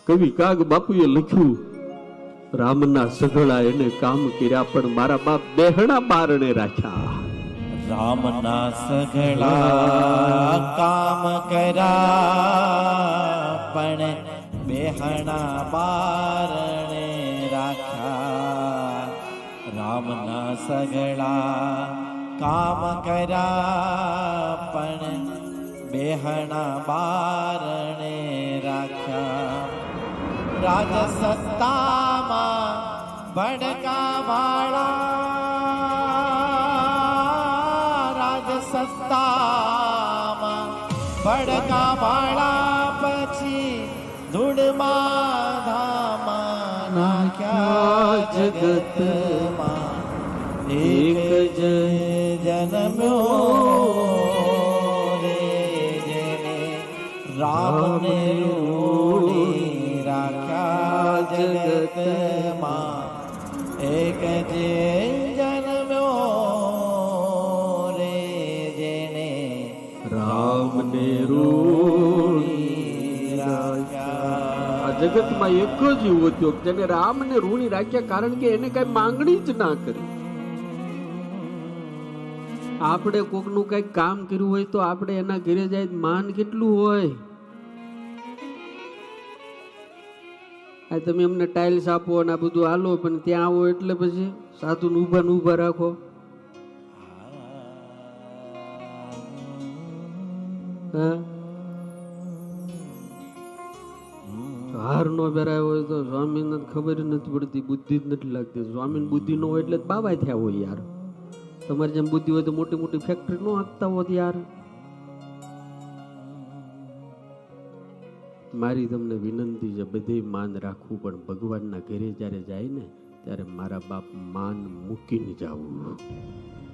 કવિ કાગ બાપુએ લખ્યું, રામના સઘળા એને કામ કર્યા પણ મારા બાપ બેહણા બારણે રાખ્યા. રામના સઘળા કામ કર્યા પણ બેહણા બારણે રાખ્યા. રામના સઘળા કામ કર્યા પણ બેહણા બારણે રાખ્યા. રાજ સત્તામાં ભડકા વાળા, રાજ સત્તામાં ભડકા વાળા પછી ધૂળમાં ધામા નાખ્યા. જગતમાં એક જ જન્મ્યો રે જેને રામને રૂડી રાખ્યા. જગતમાં એક જે જન્મ્યો રે જેને રામને રૂણી રાખ્યા. આ જગતમાં એક જ એવો થયો જેને રામને રૂણી રાખ્યા, કારણ કે એને કઈ માંગણી જ ના કરી. આપણે કોકનું કઈ કામ કર્યું હોય તો આપણે એના ઘરે જાય, માન કેટલું હોય. આ તમે એમને ટાઇલ્સ આપો અને આ બધું હાલો, પણ ત્યાં આવો એટલે પછી સાધુ ને ઊભા રાખો. હાર નો પહેરાયો હોય તો સ્વામી ને ખબર નથી પડતી, બુદ્ધિ જ નથી લાગતી. સ્વામી ને બુદ્ધિ નો હોય એટલે બાબા થયા હોય યાર. તમારે જેમ બુદ્ધિ હોય તો મોટી મોટી ફેક્ટરી નો આપતા હોત યાર. મારી તમને વિનંતી છે, બધે માન રાખવું, પણ ભગવાનના ઘરે જ્યારે જાય ને ત્યારે મારા બાપ માન મૂકીને જાવું.